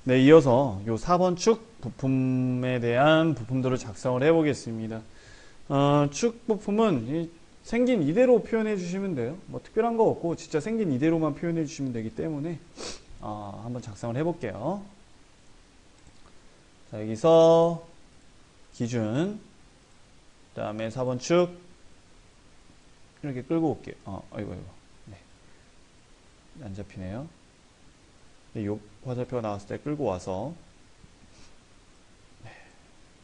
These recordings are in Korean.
네, 이어서 요 4번 축 부품에 대한 부품들을 작성을 해 보겠습니다. 축 부품은 생긴 이대로 표현해 주시면 돼요. 뭐 특별한 거 없고 진짜 생긴 이대로만 표현해 주시면 되기 때문에 한번 작성을 해 볼게요. 자, 여기서 기준, 그 다음에 4번 축 이렇게 끌고 올게요. 아이고 네, 안 잡히네요. 요 화살표가 나왔을 때 끌고 와서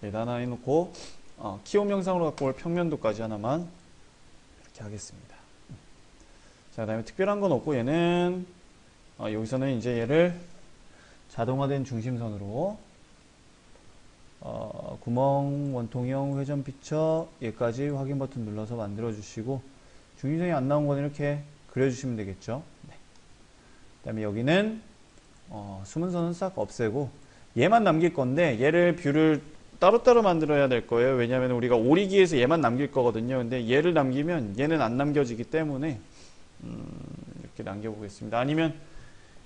여기다 하나 해놓고 키움 영상으로 갖고 올 평면도까지 하나만 이렇게 하겠습니다. 자, 그 다음에 특별한 건 없고 얘는 여기서는 이제 얘를 자동화된 중심선으로 구멍, 원통형, 회전 피처 얘까지 확인 버튼 눌러서 만들어 주시고, 중심선이 안 나온 건 이렇게 그려주시면 되겠죠. 네. 그 다음에 여기는 숨은 선은 싹 없애고 얘만 남길 건데, 얘를 뷰를 따로따로 만들어야 될 거예요. 왜냐하면 우리가 오리기에서 얘만 남길 거거든요. 근데 얘를 남기면 얘는 안 남겨지기 때문에 이렇게 남겨보겠습니다. 아니면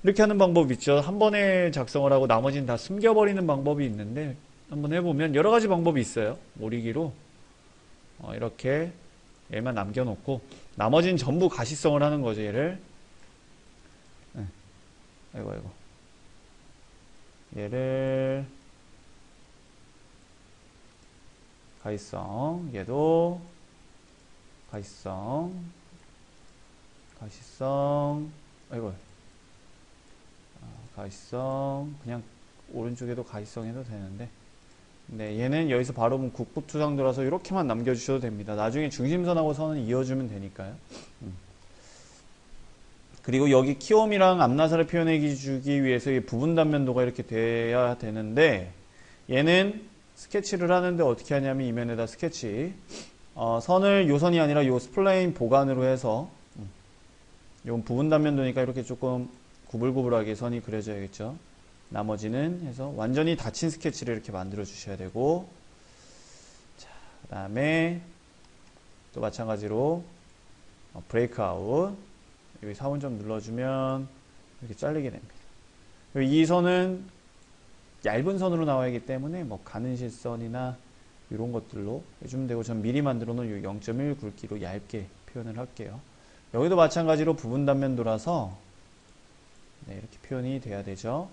이렇게 하는 방법이 있죠. 한 번에 작성을 하고 나머지는 다 숨겨버리는 방법이 있는데, 한번 해보면 여러 가지 방법이 있어요. 오리기로 이렇게 얘만 남겨놓고 나머지는 전부 가시성을 하는 거죠. 얘를 아이고 얘를 가시성, 얘도 가시성, 아이고 가시성, 그냥 오른쪽에도 가시성 해도 되는데, 네, 얘는 여기서 바로 국부투상 들어서 이렇게만 남겨주셔도 됩니다. 나중에 중심선하고 선은 이어주면 되니까요. 그리고 여기 키움이랑 앞나사를 표현해 주기 위해서 이 부분 단면도가 이렇게 돼야 되는데, 얘는 스케치를 하는데 어떻게 하냐면 이면에다 스케치, 선을 요 선이 아니라 요 스플레인 보관으로 해서 요 부분 단면도니까 이렇게 조금 구불구불하게 선이 그려져야겠죠. 나머지는 해서 완전히 닫힌 스케치를 이렇게 만들어 주셔야 되고, 자, 그 다음에 또 마찬가지로 브레이크아웃, 여기 4번점 눌러주면 이렇게 잘리게 됩니다. 이 선은 얇은 선으로 나와야 하기 때문에 뭐 가는 실선이나 이런 것들로 해주면 되고, 전 미리 만들어 놓은 0.1 굵기로 얇게 표현을 할게요. 여기도 마찬가지로 부분 단면 돌아서 네, 이렇게 표현이 돼야 되죠.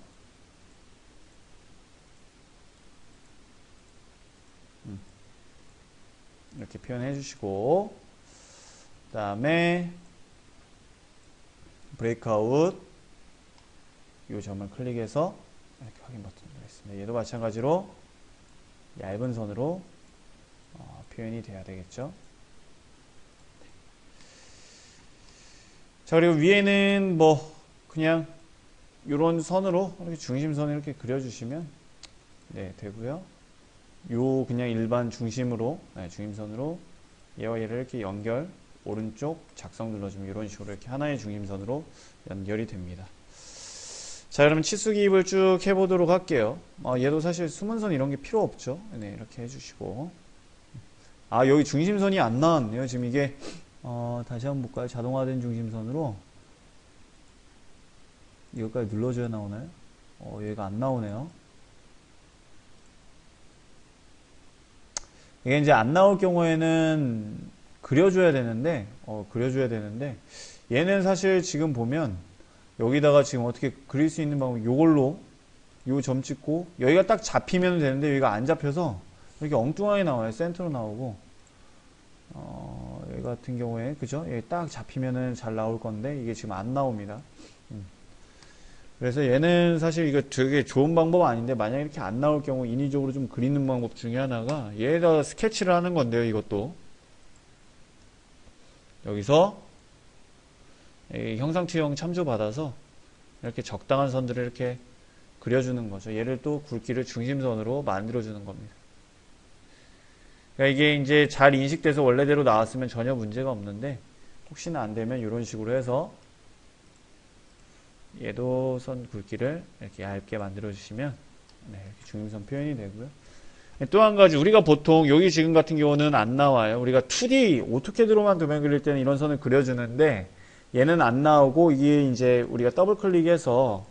이렇게 표현해 주시고, 그 다음에 브레이크아웃 이 점을 클릭해서 이렇게 확인 버튼 누르겠습니다. 얘도 마찬가지로 얇은 선으로 표현이 돼야 되겠죠. 자, 그리고 위에는 뭐 그냥 이런 선으로 이렇게 중심선을 이렇게 그려주시면 네, 되고요. 요 그냥 일반 중심으로, 네, 중심선으로 얘와 얘를 이렇게 연결, 오른쪽 작성 눌러주면 이런 식으로 이렇게 하나의 중심선으로 연결이 됩니다. 자, 그러면 치수 기입을 쭉 해보도록 할게요. 얘도 사실 숨은선 이런 게 필요 없죠. 네, 이렇게 해주시고, 여기 중심선이 안 나왔네요. 지금 이게 다시 한번 볼까요? 자동화된 중심선으로 이것까지 눌러줘야 나오나요? 얘가 안 나오네요. 이게 이제 안 나올 경우에는 그려줘야 되는데, 얘는 사실 지금 보면 여기다가 지금 어떻게 그릴 수 있는 방법이 요걸로 요 점 찍고 여기가 딱 잡히면 되는데, 여기가 안 잡혀서 이렇게 엉뚱하게 나와요. 센터로 나오고, 여기 같은 경우에 그죠? 여기 딱 잡히면은 잘 나올 건데 이게 지금 안 나옵니다. 그래서 얘는 사실 이거 되게 좋은 방법 아닌데, 만약에 이렇게 안 나올 경우 인위적으로 좀 그리는 방법 중에 하나가 얘에다 스케치를 하는 건데요. 이것도 여기서 형상투영 참조 받아서 이렇게 적당한 선들을 이렇게 그려주는 거죠. 얘를 또 굵기를 중심선으로 만들어주는 겁니다. 그러니까 이게 이제 잘 인식돼서 원래대로 나왔으면 전혀 문제가 없는데, 혹시나 안 되면 이런 식으로 해서 얘도 선 굵기를 이렇게 얇게 만들어 주시면 네, 이렇게 중심선 표현이 되고요. 또 한 가지, 우리가 보통 여기 지금 같은 경우는 안 나와요. 우리가 2D 오토캐드로만 도면 그릴 때는 이런 선을 그려주는데, 얘는 안 나오고, 이게 이제 우리가 더블 클릭해서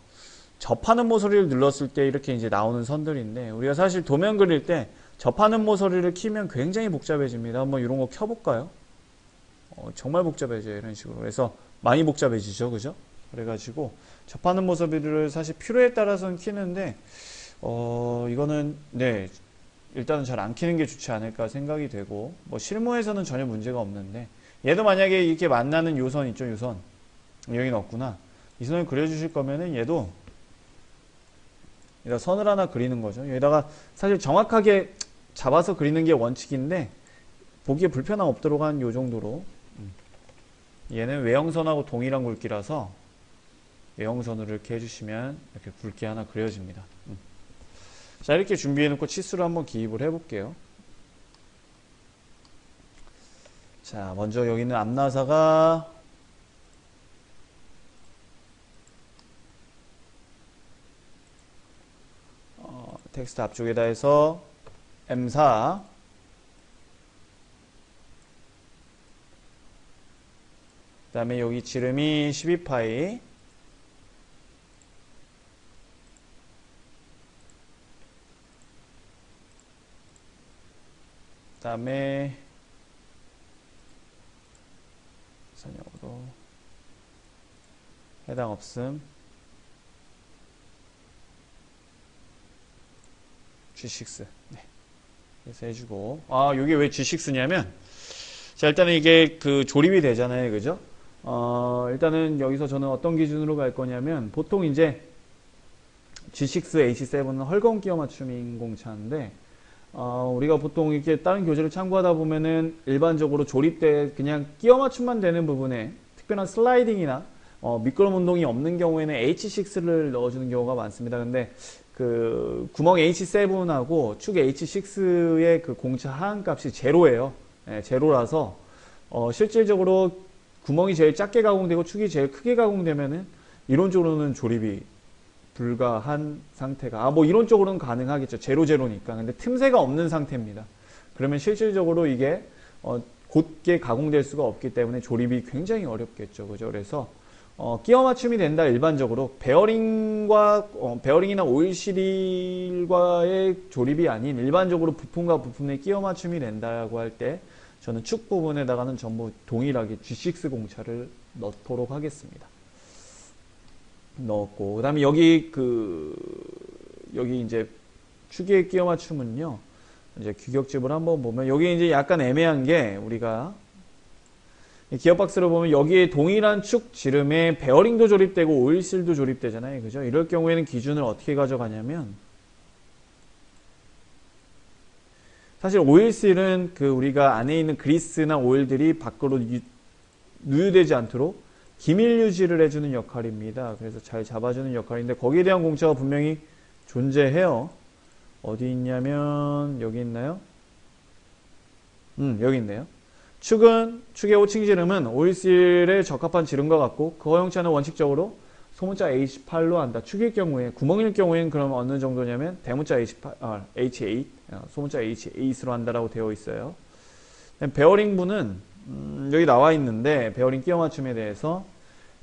접하는 모서리를 눌렀을 때 이렇게 이제 나오는 선들인데, 우리가 사실 도면 그릴 때 접하는 모서리를 키면 굉장히 복잡해집니다. 한번 이런 거 켜볼까요? 정말 복잡해져요. 이런 식으로. 그래서 많이 복잡해지죠. 그죠? 그래가지고 접하는 모서리를 사실 필요에 따라서는 키는데, 이거는 네, 일단은 잘 안 키는 게 좋지 않을까 생각이 되고, 뭐 실무에서는 전혀 문제가 없는데, 얘도 만약에 이렇게 만나는 요선 있죠. 요선 여긴 없구나. 이 선을 그려주실 거면은 얘도 여기다 선을 하나 그리는 거죠. 여기다가 사실 정확하게 잡아서 그리는 게 원칙인데, 보기에 불편함 없도록 한 요 정도로. 얘는 외형선하고 동일한 굵기라서 외형선으로 이렇게 해주시면 이렇게 굵기 하나 그려집니다. 자, 이렇게 준비해 놓고 치수를 한번 기입을 해 볼게요. 자, 먼저 여기는 앞나사가 텍스트 앞쪽에다 해서 M4, 그 다음에 여기 지름이 12파이, 그 다음에 선형으로 해당 없음 G6. 네. 그래서 해주고, 이게 왜 G6냐면, 자, 일단은 이게 그 조립이 되잖아요. 그죠? 일단은 여기서 저는 어떤 기준으로 갈 거냐면, 보통 이제 G6, H7은 헐거운 끼워 맞춤인 공차인데, 우리가 보통 이렇게 다른 교재를 참고하다 보면은 일반적으로 조립 때 그냥 끼워 맞춤만 되는 부분에 특별한 슬라이딩이나 미끄럼 운동이 없는 경우에는 H6를 넣어주는 경우가 많습니다. 근데 그 구멍 H7하고 축 H6의 그 공차 하한값이 제로예요. 네, 제로라서 실질적으로 구멍이 제일 작게 가공되고 축이 제일 크게 가공되면은 이론적으로는 조립이 불가한 상태가, 뭐 이론적으로는 가능하겠죠. 제로니까. 근데 틈새가 없는 상태입니다. 그러면 실질적으로 이게 곧게 가공될 수가 없기 때문에 조립이 굉장히 어렵겠죠. 그죠? 그래서 끼워 맞춤이 된다. 일반적으로 베어링이나 오일실과의 조립이 아닌 일반적으로 부품과 부품의 끼워 맞춤이 된다고 할 때 저는 축 부분에다가는 전부 동일하게 G6 공차를 넣도록 하겠습니다. 넣었고, 그 다음에 여기 이제 축의 끼워 맞춤은요, 이제 규격집을 한번 보면 여기 이제 약간 애매한 게, 우리가 기어박스를 보면 여기에 동일한 축 지름에 베어링도 조립되고 오일실도 조립되잖아요. 그죠? 이럴 경우에는 기준을 어떻게 가져가냐면, 사실 오일실은 우리가 안에 있는 그리스나 오일들이 밖으로 누유되지 않도록 기밀 유지를 해주는 역할입니다. 그래서 잘 잡아주는 역할인데, 거기에 대한 공차가 분명히 존재해요. 어디 있냐면 여기 있나요? 여기 있네요. 축의 호칭 지름은 오일실에 적합한 지름과 같고, 그 허용차는 원칙적으로 소문자 H8로 한다. 축일 경우에, 구멍일 경우에는 그럼 어느 정도냐면 대문자 H8, 소문자 H8으로 한다라고 되어 있어요. 베어링 부는 여기 나와 있는데, 베어링 끼워 맞춤에 대해서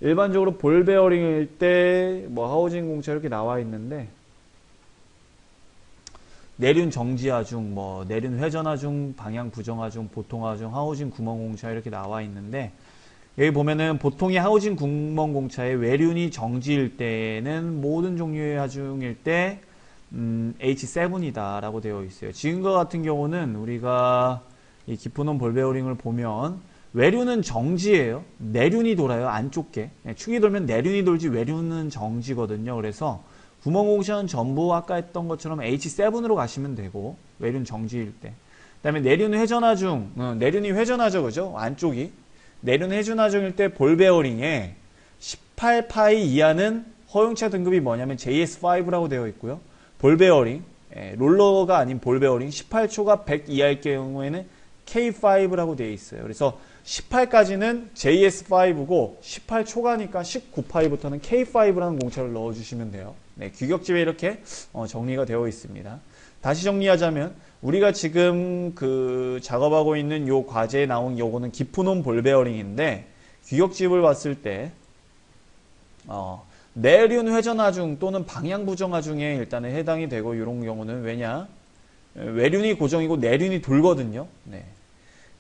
일반적으로 볼 베어링일 때 뭐 하우징 공차 이렇게 나와 있는데, 내륜 정지하중, 뭐 내륜 회전하중, 방향 부정하중, 보통하중, 하우징 구멍 공차 이렇게 나와 있는데, 여기 보면은 보통의 하우징 구멍 공차의 외륜이 정지일 때는 모든 종류의 하중일 때 H7이다 라고 되어 있어요. 지금과 같은 경우는 우리가 이 기프논 볼 베어링을 보면 외륜은 정지예요. 내륜이 돌아요. 안쪽 게. 축이 돌면 내륜이 돌지 외륜은 정지거든요. 그래서 구멍 공차는 전부 아까 했던 것처럼 H7으로 가시면 되고, 외륜 정지일 때. 그 다음에 내륜 회전하중, 내륜이 회전하죠. 그죠? 안쪽이. 내륜 회전하중일 때 볼 베어링에 18파이 이하는 허용차 등급이 뭐냐면 JS5라고 되어 있고요. 볼 베어링, 롤러가 아닌 볼 베어링 18초가 100 이하일 경우에는 K5라고 되어 있어요. 그래서 18까지는 JS5고 18초가니까 19파이부터는 K5라는 공차를 넣어주시면 돼요. 네, 규격집에 이렇게 정리가 되어 있습니다. 다시 정리하자면, 우리가 지금 작업하고 있는 요 과제에 나온 요거는 기프논 볼 베어링인데, 규격집을 봤을 때 내륜 회전하중 또는 방향 부정하중에 일단은 해당이 되고, 이런 경우는 왜냐? 외륜이 고정이고 내륜이 돌거든요. 네.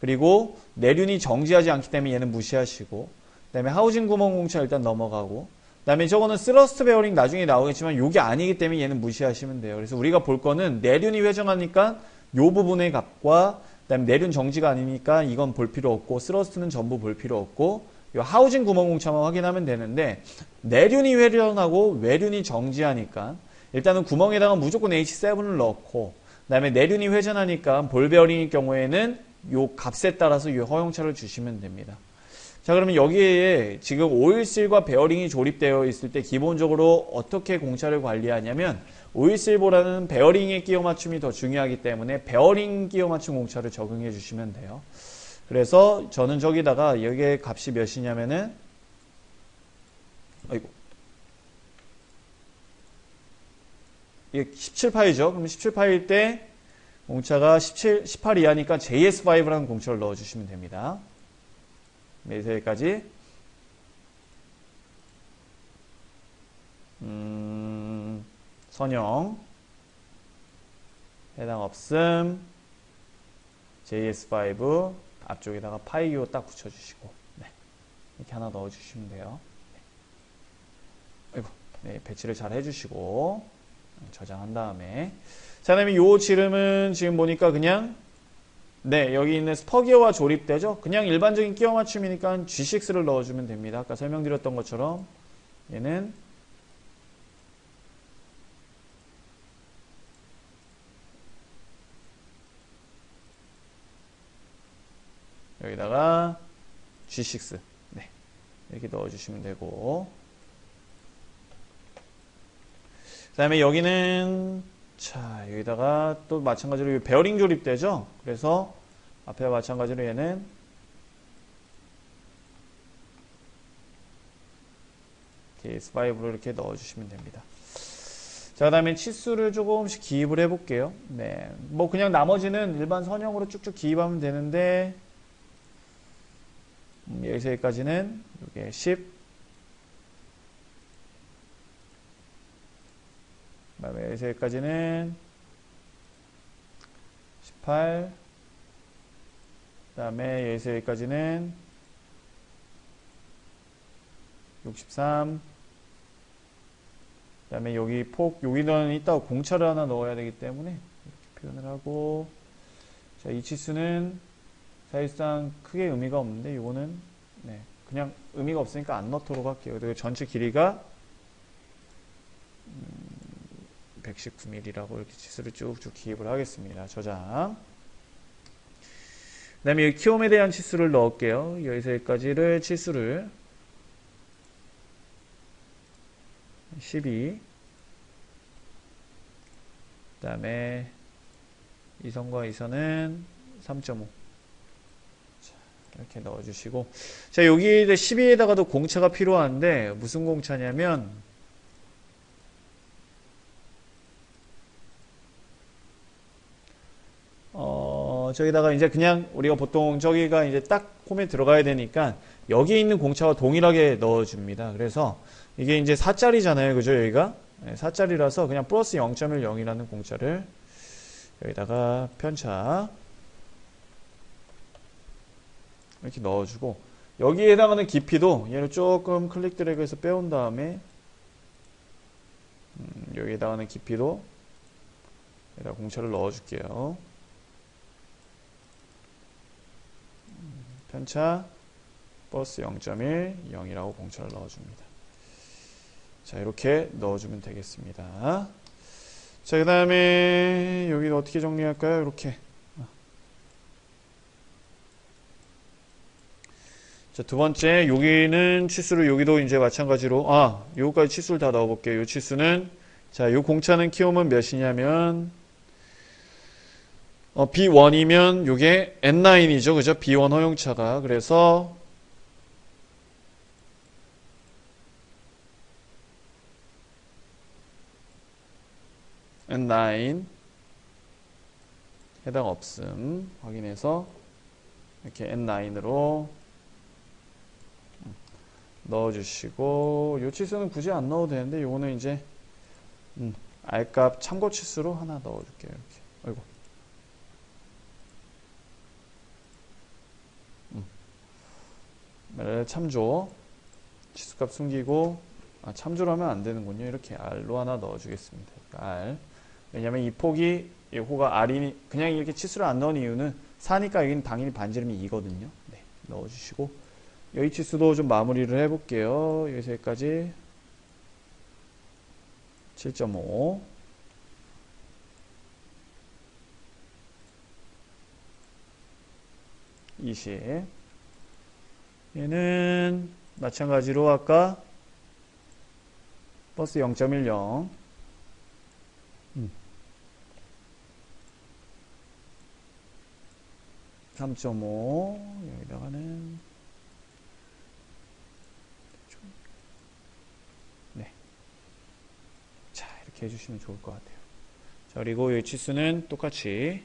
그리고 내륜이 정지하지 않기 때문에 얘는 무시하시고, 그 다음에 하우징 구멍 공차 일단 넘어가고, 그 다음에 저거는 스러스트 베어링 나중에 나오겠지만 요게 아니기 때문에 얘는 무시하시면 돼요. 그래서 우리가 볼 거는 내륜이 회전하니까 요 부분의 값과, 그 다음에 내륜 정지가 아니니까 이건 볼 필요 없고, 스러스트는 전부 볼 필요 없고, 요 하우징 구멍 공차만 확인하면 되는데, 내륜이 회전하고 외륜이 정지하니까 일단은 구멍에다가 무조건 H7을 넣고, 그 다음에 내륜이 회전하니까 볼 베어링일 경우에는 요 값에 따라서 이 허용차를 주시면 됩니다. 자, 그러면 여기에 지금 오일실과 베어링이 조립되어 있을 때 기본적으로 어떻게 공차를 관리하냐면, 오일실보다는 베어링의 끼워 맞춤이 더 중요하기 때문에 베어링 끼워 맞춤 공차를 적용해 주시면 돼요. 그래서 저는 저기다가 여기에 값이 몇이냐면은, 아이고, 이게 17파이죠. 그럼 17파일 때 공차가 18 이하니까 JS5라는 공차를 넣어주시면 됩니다. 여기까지. 선형. 해당 없음. JS5. 앞쪽에다가 파이기호 딱 붙여주시고. 네. 이렇게 하나 넣어주시면 돼요. 아이고. 네, 배치를 잘 해주시고. 저장한 다음에. 자, 그 다음에 요 지름은 지금 보니까 그냥, 네, 여기 있는 스퍼기어와 조립되죠? 그냥 일반적인 끼워 맞춤이니까 G6를 넣어주면 됩니다. 아까 설명드렸던 것처럼 얘는 여기다가 G6, 네, 이렇게 넣어주시면 되고, 그 다음에 여기는 자, 여기다가 또 마찬가지로 베어링 조립되죠? 그래서 앞에 마찬가지로 얘는 S5로 이렇게 넣어주시면 됩니다. 자, 그 다음에 치수를 조금씩 기입을 해볼게요. 네. 뭐 그냥 나머지는 일반 선형으로 쭉쭉 기입하면 되는데, 여기서 여기까지는 이게 10, 그 다음에 여기서 여기까지는 18, 그 다음에 여기서 여기까지는 63, 그 다음에 여기 폭, 여기는 이따가 공차를 하나 넣어야 되기 때문에 이렇게 표현을 하고, 자, 이 치수는 사실상 크게 의미가 없는데, 이거는 네, 그냥 의미가 없으니까 안 넣도록 할게요. 그리고 전체 길이가 119mm라고 이렇게 치수를 쭉쭉 기입을 하겠습니다. 저장. 그 다음에 여기 키움에 대한 치수를 넣을게요. 여기서 여기까지를 치수를 12, 그 다음에 이 선과 이 선은 3.5. 이렇게 넣어주시고, 자, 여기 12에다가도 공차가 필요한데 무슨 공차냐면, 저기다가 이제 그냥 우리가 보통 저기가 이제 딱 홈에 들어가야 되니까 여기 있는 공차와 동일하게 넣어줍니다. 그래서 이게 이제 4짜리잖아요. 그죠? 여기가 4짜리라서 그냥 플러스 0.10이라는 공차를 여기다가 편차 이렇게 넣어주고, 여기에 해당하는 깊이도 얘를 조금 클릭 드래그해서 빼온 다음에 여기에 해당하는 깊이도 여기다 공차를 넣어줄게요. 편차 플러스 0.1, 0이라고 공차를 넣어줍니다. 자, 이렇게 넣어주면 되겠습니다. 자, 그 다음에 여기는 어떻게 정리할까요? 이렇게. 자, 두 번째, 여기는 치수를 여기도 이제 마찬가지로, 요거까지 치수를 다 넣어볼게요. 요 치수는, 자, 요 공차는 키움은 몇이냐면, B1이면 요게 N9이죠. 그죠? B1 허용차가. 그래서, N9 해당 없음 확인해서 이렇게 N9으로 넣어주시고, 요 치수는 굳이 안 넣어도 되는데, 요거는 이제, R값 참고 치수로 하나 넣어줄게요. 이렇게. 아이고. 참조. 치수값 숨기고, 참조로 하면 안 되는군요. 이렇게 R로 하나 넣어주겠습니다. R. 왜냐면 이 폭이, 이 호가 R이, 그냥 이렇게 치수를 안 넣은 이유는 4니까 여기는 당연히 반지름이 2거든요. 네, 넣어주시고, 여기 치수도 좀 마무리를 해볼게요. 여기서까지 7.5. 20. 얘는 마찬가지로 아까 버스 0.10 3.5 여기다가는 네. 자, 이렇게 해주시면 좋을 것 같아요. 자, 그리고 여기 치수는 똑같이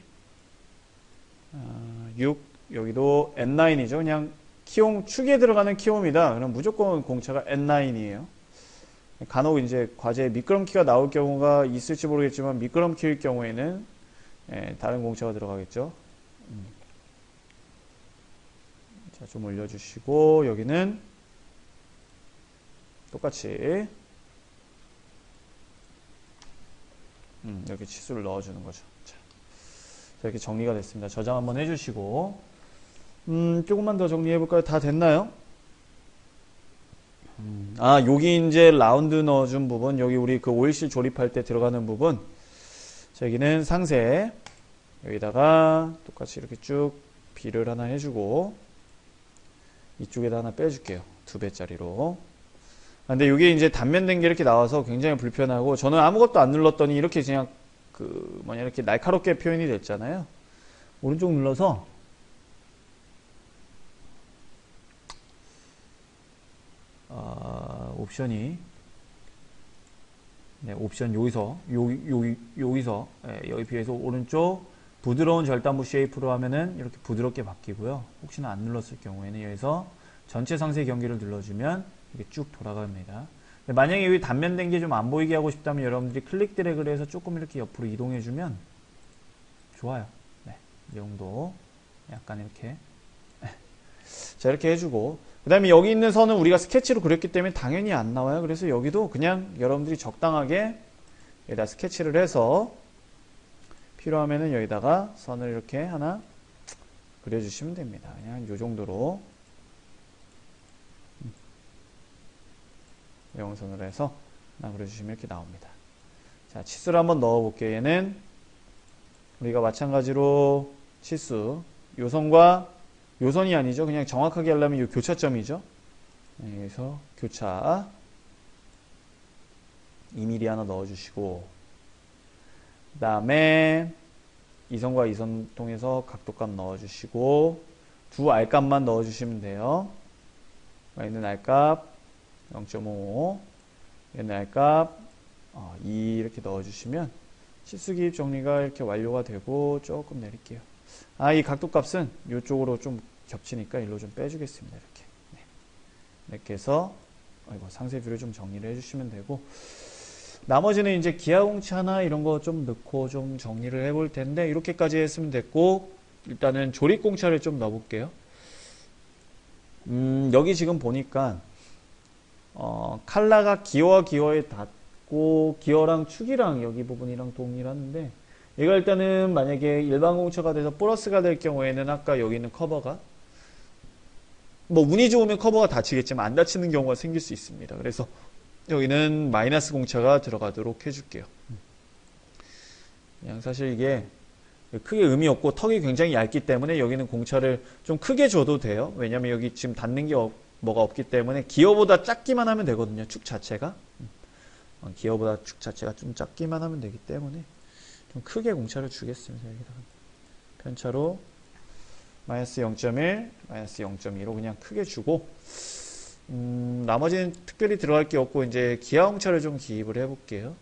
6 여기도 N9이죠. 그냥 키움 축에 들어가는 키움이다. 그럼 무조건 공차가 N9이에요. 간혹 이제 과제에 미끄럼키가 나올 경우가 있을지 모르겠지만 미끄럼키일 경우에는 다른 공차가 들어가겠죠. 자, 좀 올려주시고 여기는 똑같이 이렇게 치수를 넣어주는 거죠. 자, 이렇게 정리가 됐습니다. 저장 한번 해주시고 조금만 더 정리해볼까요? 다 됐나요? 여기 이제 라운드 넣어준 부분, 여기 우리 그 오일실 조립할 때 들어가는 부분. 자, 여기는 상세. 여기다가 똑같이 이렇게 쭉 비를 하나 해주고, 이쪽에다 하나 빼줄게요. 2배짜리로. 근데 이게 이제 단면된 게 이렇게 나와서 굉장히 불편하고, 저는 아무것도 안 눌렀더니 이렇게 그냥 이렇게 날카롭게 표현이 됐잖아요. 오른쪽 눌러서, 옵션이 네, 옵션 여기서 여기 비해서 오른쪽 부드러운 절단부 쉐이프로 하면은 이렇게 부드럽게 바뀌고요. 혹시나 안 눌렀을 경우에는 여기서 전체 상세 경계를 눌러주면 이렇게 쭉 돌아갑니다. 만약에 여기 단면된 게 좀 안 보이게 하고 싶다면 여러분들이 클릭 드래그를 해서 조금 이렇게 옆으로 이동해주면 좋아요. 네, 이 정도 약간 이렇게 자, 이렇게 해주고, 그 다음에 여기 있는 선은 우리가 스케치로 그렸기 때문에 당연히 안 나와요. 그래서 여기도 그냥 여러분들이 적당하게 여기다 스케치를 해서 필요하면은 여기다가 선을 이렇게 하나 그려주시면 됩니다. 그냥 이 정도로 영선으로 해서 하나 그려주시면 이렇게 나옵니다. 자, 치수를 한번 넣어볼게요. 얘는 우리가 마찬가지로 치수, 요선과 요선이 아니죠. 그냥 정확하게 하려면 이 교차점이죠. 네, 여기서 교차 2mm 하나 넣어주시고, 그 다음에 이선과 이선 통해서 각도값 넣어주시고, 두 R값만 넣어주시면 돼요. 여기는 R값 0.5, 얘는 R값 2 이렇게 넣어주시면 치수 기입 정리가 이렇게 완료가 되고, 조금 내릴게요. 이 각도값은 이쪽으로 좀 겹치니까 일로 좀 빼주겠습니다. 이렇게. 네. 이렇게 해서, 상세 뷰를 좀 정리를 해주시면 되고, 나머지는 이제 기아공차나 이런 거 좀 넣고 좀 정리를 해볼 텐데, 이렇게까지 했으면 됐고, 일단은 조립공차를 좀 넣어볼게요. 여기 지금 보니까, 칼라가 기어와 기어에 닿고, 기어랑 축이랑 여기 부분이랑 동일한데, 얘가 일단은 만약에 일반 공차가 돼서 플러스가 될 경우에는 아까 여기 있는 커버가 운이 좋으면 커버가 닫히겠지만 안 닫히는 경우가 생길 수 있습니다. 그래서 여기는 마이너스 공차가 들어가도록 해줄게요. 그냥 사실 이게 크게 의미 없고 턱이 굉장히 얇기 때문에 여기는 공차를 좀 크게 줘도 돼요. 왜냐면 여기 지금 닿는 게 뭐가 없기 때문에 기어보다 작기만 하면 되거든요. 축 자체가 기어보다 축 자체가 좀 작기만 하면 되기 때문에 좀 크게 공차를 주겠습니다. 여기다가 편차로 마이너스 0.1, 마이너스 0.2로 그냥 크게 주고, 나머지는 특별히 들어갈 게 없고 이제 기아 공차를 좀 기입을 해볼게요.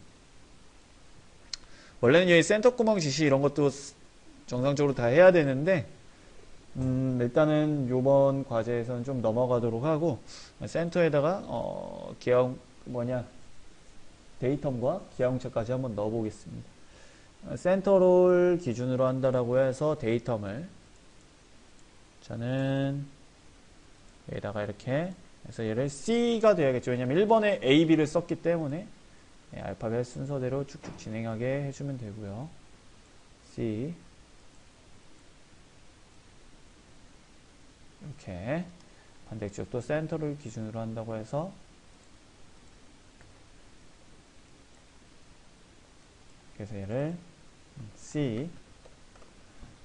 원래는 여기 센터 구멍 지시 이런 것도 정상적으로 다 해야 되는데 일단은 요번 과제에서는 좀 넘어가도록 하고, 센터에다가, 데이텀과 기하공차까지 한번 넣어보겠습니다. 센터를 기준으로 한다라고 해서 데이텀을, 저는, 여기다가 이렇게 해서 얘를 C가 돼야겠죠. 왜냐면 1번에 A, B를 썼기 때문에, 알파벳 순서대로 쭉쭉 진행하게 해주면 되고요. C. 이렇게 반대쪽도 센터를 기준으로 한다고 해서 그래서 얘를 C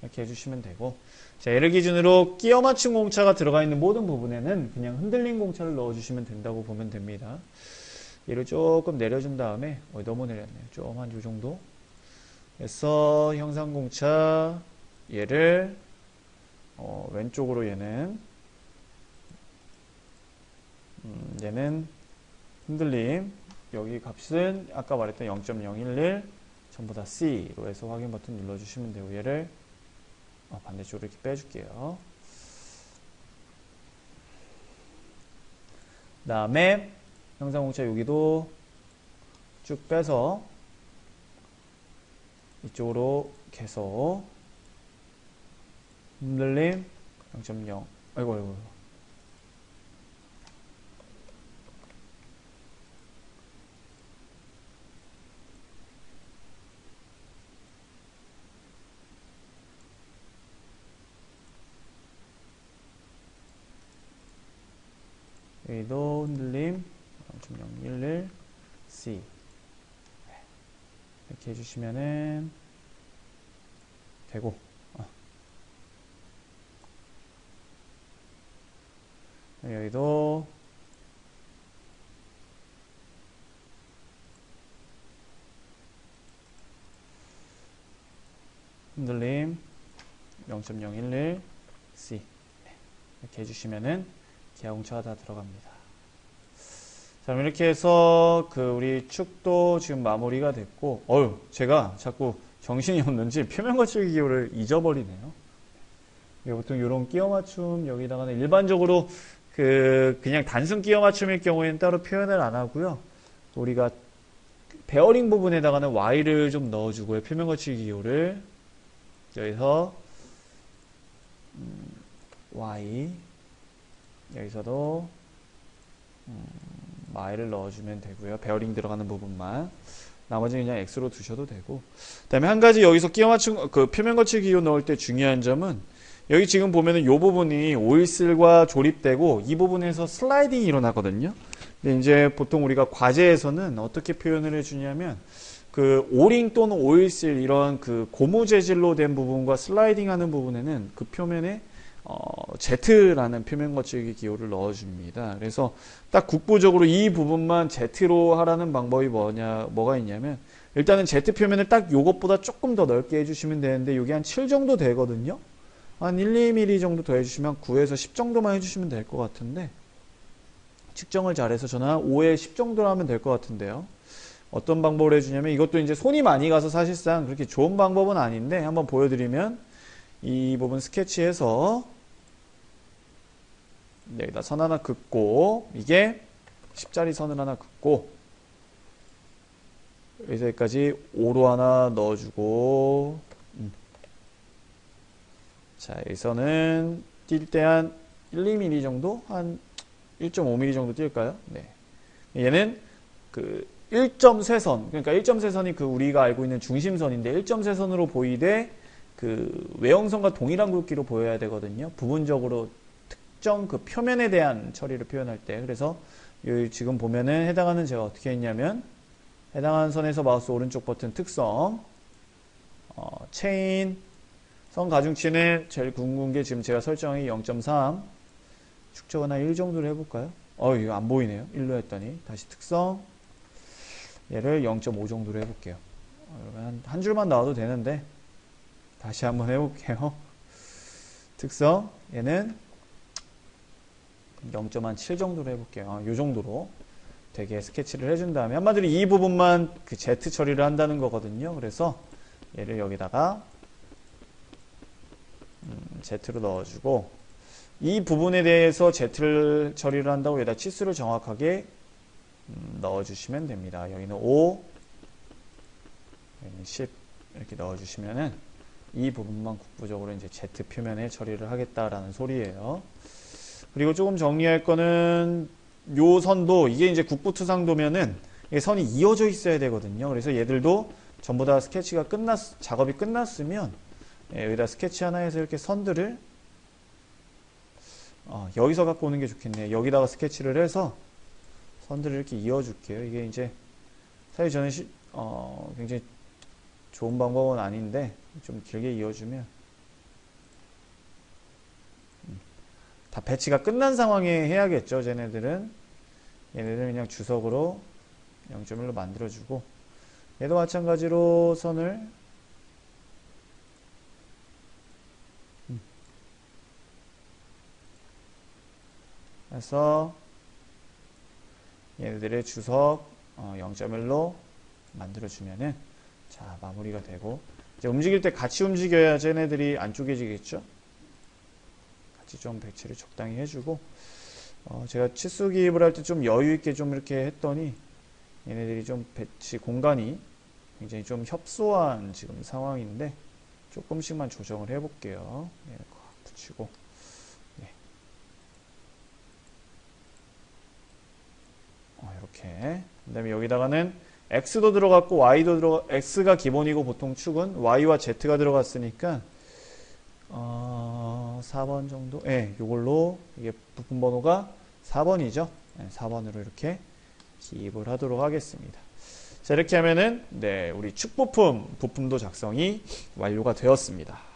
이렇게 해주시면 되고, 자, 얘를 기준으로 끼워 맞춘 공차가 들어가 있는 모든 부분에는 그냥 흔들린 공차를 넣어주시면 된다고 보면 됩니다. 얘를 조금 내려준 다음에 너무 내렸네요. 좀 한 요 정도 해서 형상 공차 얘를 왼쪽으로 얘는 흔들림, 여기 값은 아까 말했던 0.011 전부 다 C로 해서 확인 버튼 눌러주시면 되고, 얘를 반대쪽으로 이렇게 빼줄게요. 그 다음에 형상공차 여기도 쭉 빼서 이쪽으로 계속 흔들림 0.0 아이고 여기도 흔들림 0.011 C 이렇게 해주시면은 되고, 여기도 흔들림 0.011 C 이렇게 해주시면은 기하공차가 다 들어갑니다. 자, 그럼 이렇게 해서 우리 축도 지금 마무리가 됐고, 제가 자꾸 정신이 없는지 표면 거칠기 기호를 잊어버리네요. 보통 이런 끼워 맞춤 여기다가는 일반적으로 그냥 단순 끼워 맞춤일 경우에는 따로 표현을 안 하고요. 우리가 베어링 부분에다가는 Y를 좀 넣어주고요. 표면 거칠기 기호를 여기서 Y 여기서도 Y를 넣어주면 되고요. 베어링 들어가는 부분만. 나머지는 그냥 X로 두셔도 되고. 그 다음에 한 가지 여기서 끼워 맞춘, 표면 거칠기 기호 넣을 때 중요한 점은, 여기 지금 보면은 이 부분이 오일실과 조립되고, 이 부분에서 슬라이딩이 일어나거든요. 근데 이제 보통 우리가 과제에서는 어떻게 표현을 해주냐면, 오링 또는 오일실, 이런 고무 재질로 된 부분과 슬라이딩 하는 부분에는 그 표면에 Z라는 표면 거칠기 기호를 넣어줍니다. 그래서 딱 국부적으로 이 부분만 Z로 하라는 방법이 뭐가 있냐면, 일단은 Z 표면을 딱 요것보다 조금 더 넓게 해주시면 되는데, 요게 한 7 정도 되거든요. 한 1, 2mm 정도 더 해주시면 9에서 10 정도만 해주시면 될 것 같은데, 측정을 잘해서 저는 한 5에 10 정도로 하면 될 것 같은데요. 어떤 방법을 해주냐면, 이것도 이제 손이 많이 가서 사실상 그렇게 좋은 방법은 아닌데, 한번 보여드리면, 이 부분 스케치해서 여기다 선 하나 긋고, 이게 10자리 선을 하나 긋고, 여기까지 5로 하나 넣어주고, 자, 여기서는 뛸 때 한 1, 2mm 정도? 한 1.5mm 정도 뛸까요? 네. 얘는 1.3선, 그러니까 1.3선이 우리가 알고 있는 중심선인데, 1.3선으로 보이되 외형선과 동일한 굵기로 보여야 되거든요. 부분적으로 특정 표면에 대한 처리를 표현할 때. 그래서 여기 지금 보면은 해당하는 제가 어떻게 했냐면, 해당하는 선에서 마우스 오른쪽 버튼 특성, 체인, 선 가중치는 제일 궁금한 게 지금 제가 설정이 0.3, 축적은 한 1 정도로 해볼까요? 이거 안 보이네요. 1로 했더니. 다시 특성, 얘를 0.5 정도로 해볼게요. 한 줄만 나와도 되는데, 다시 한번 해볼게요. 특성, 얘는 0.7 정도로 해볼게요. 이 정도로 되게 스케치를 해준 다음에, 한마디로 이 부분만 Z 처리를 한다는 거거든요. 그래서 얘를 여기다가 Z로 넣어주고, 이 부분에 대해서 Z를 처리를 한다고 여기다 치수를 정확하게 넣어주시면 됩니다. 여기는 5, 여기는 10 이렇게 넣어주시면은 이 부분만 국부적으로 이제 Z 표면에 처리를 하겠다라는 소리예요. 그리고 조금 정리할 거는 요 선도 이게 이제 국부투상도면은 선이 이어져 있어야 되거든요. 그래서 얘들도 전부 다 스케치가 작업이 끝났으면 여기다 스케치 하나 해서 이렇게 선들을 여기서 갖고 오는 게 좋겠네요. 여기다가 스케치를 해서 선들을 이렇게 이어줄게요. 이게 이제 사실 저는 굉장히 좋은 방법은 아닌데 좀 길게 이어주면 다 배치가 끝난 상황에 해야겠죠. 얘네들은 그냥 주석으로 0.1로 만들어주고, 얘도 마찬가지로 선을 해서 얘네들의 주석 0.1로 만들어주면은 자, 마무리가 되고, 이제 움직일 때 같이 움직여야 쟤네들이 안 쪼개지겠죠? 같이 좀 배치를 적당히 해주고, 제가 치수 기입을 할 때 좀 여유있게 좀 이렇게 했더니, 얘네들이 좀 배치 공간이 굉장히 좀 협소한 지금 상황인데, 조금씩만 조정을 해볼게요. 네, 붙이고, 네. 이렇게. 그 다음에 여기다가는 X도 들어갔고 Y도 X가 기본이고 보통 축은 Y와 Z가 들어갔으니까 4번 정도? 네, 요걸로 이게 부품 번호가 4번이죠. 네, 4번으로 이렇게 기입을 하도록 하겠습니다. 자, 이렇게 하면은 네, 우리 축 부품도 작성이 완료가 되었습니다.